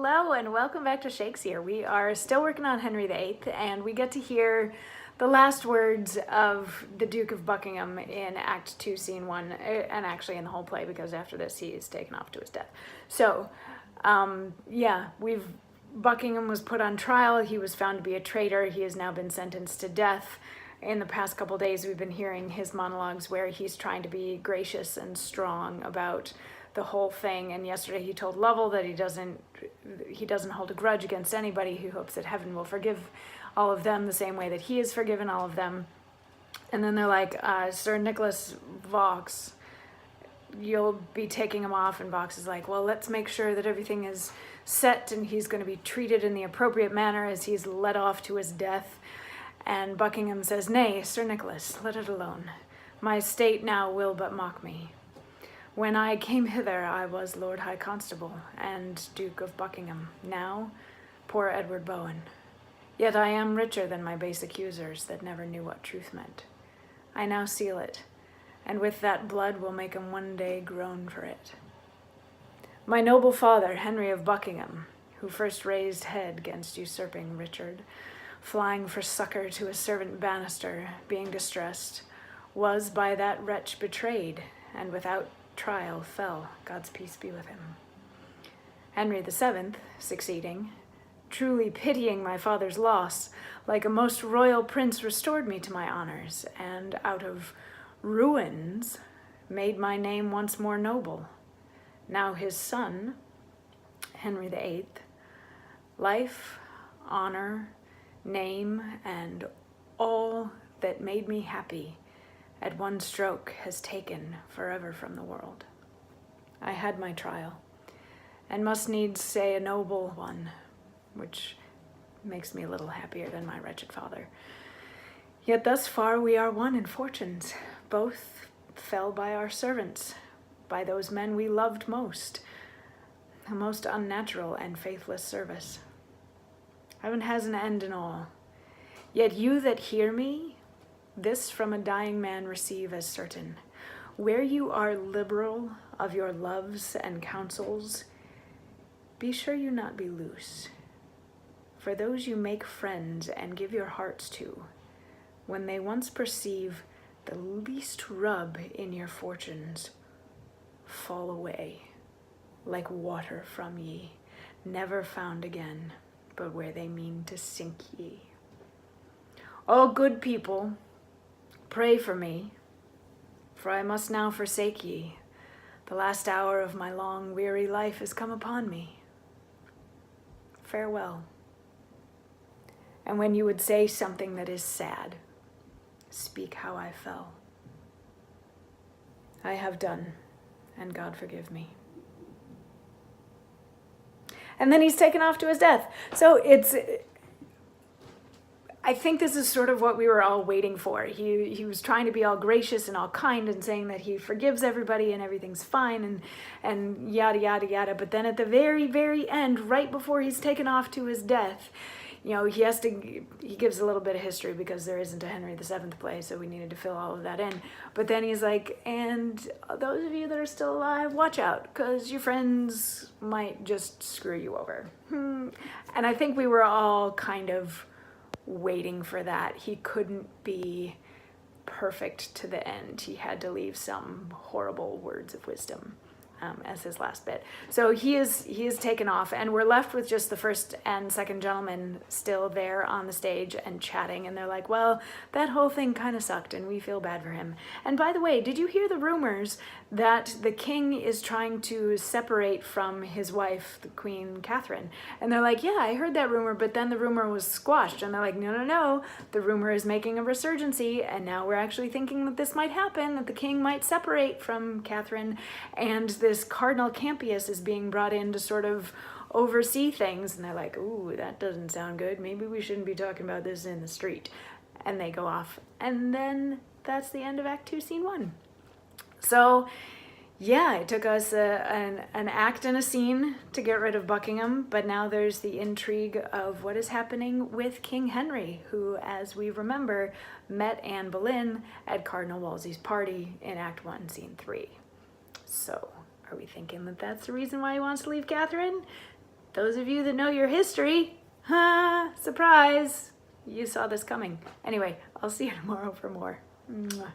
Hello and welcome back to Shakesyear. We are still working on Henry VIII and we get to hear the last words of the Duke of Buckingham in Act 2, Scene 1, and actually in the whole play, because after this he is taken off to his death. So, Buckingham was put on trial. He was found to be a traitor. He has now been sentenced to death. In the past couple days, we've been hearing his monologues where he's trying to be gracious and strong about the whole thing. And yesterday he told Lovell that he doesn't hold a grudge against anybody. He hopes that heaven will forgive all of them the same way that he has forgiven all of them. And then they're like, Sir Nicholas Vaux, you'll be taking him off. And Vaux is like, well, let's make sure that everything is set and he's going to be treated in the appropriate manner as he's led off to his death. And Buckingham says, nay, Sir Nicholas, let it alone. My state now will but mock me. When I came hither, I was Lord High Constable and Duke of Buckingham. Now, poor Edward Bowen. Yet I am richer than my base accusers that never knew what truth meant. I now seal it, and with that blood will make 'em one day groan for it. My noble father, Henry of Buckingham, who first raised head 'gainst usurping Richard, flying for succor to a servant Bannister, being distressed, was by that wretch betrayed, and without trial fell. God's peace be with him. Henry VII, succeeding, truly pitying my father's loss, like a most royal prince restored me to my honors, and out of ruins made my name once more noble. Now his son, Henry VIII, life, honor, name, and all that made me happy at one stroke has taken forever from the world. I had my trial, and must needs say a noble one, which makes me a little happier than my wretched father. Yet thus far we are one in fortunes. Both fell by our servants, by those men we loved most, a most unnatural and faithless service. Heaven has an end in all. Yet you that hear me, this from a dying man receive as certain. Where you are liberal of your loves and counsels, be sure you not be loose. For those you make friends and give your hearts to, when they once perceive the least rub in your fortunes, fall away like water from ye, never found again, but where they mean to sink ye. All good people, pray for me, for I must now forsake ye. The last hour of my long, weary life has come upon me. Farewell. And when you would say something that is sad, speak how I fell. I have done, and God forgive me. And then he's taken off to his death. So I think this is sort of what we were all waiting for. He was trying to be all gracious and all kind and saying that he forgives everybody and everything's fine and yada, yada, yada. But then at the very, very end, right before he's taken off to his death, you know, he gives a little bit of history because there isn't a Henry VII play, so we needed to fill all of that in. But then he's like, and those of you that are still alive, watch out, because your friends might just screw you over. And I think we were all kind of waiting for that. He couldn't be perfect to the end. He had to leave some horrible words of wisdom as his last bit. So he is taken off, and we're left with just the first and second gentlemen still there on the stage and chatting, and they're like, well, that whole thing kind of sucked and we feel bad for him. And by the way, did you hear the rumors that the king is trying to separate from his wife, the Queen Catherine? And they're like, yeah, I heard that rumor, but then the rumor was squashed. And they're like, no, the rumor is making a resurgency, and now we're actually thinking that this might happen, that the king might separate from Catherine, and this Cardinal Campius is being brought in to sort of oversee things. And they're like, ooh, that doesn't sound good. Maybe we shouldn't be talking about this in the street. And they go off. And then that's the end of Act 2, Scene 1. So yeah, it took us an act and a scene to get rid of Buckingham, but now there's the intrigue of what is happening with King Henry, who, as we remember, met Anne Boleyn at Cardinal Wolsey's party in Act 1, Scene 3. So are we thinking that that's the reason why he wants to leave Catherine? those of you that know your history, surprise, you saw this coming. Anyway, I'll see you tomorrow for more. Mwah.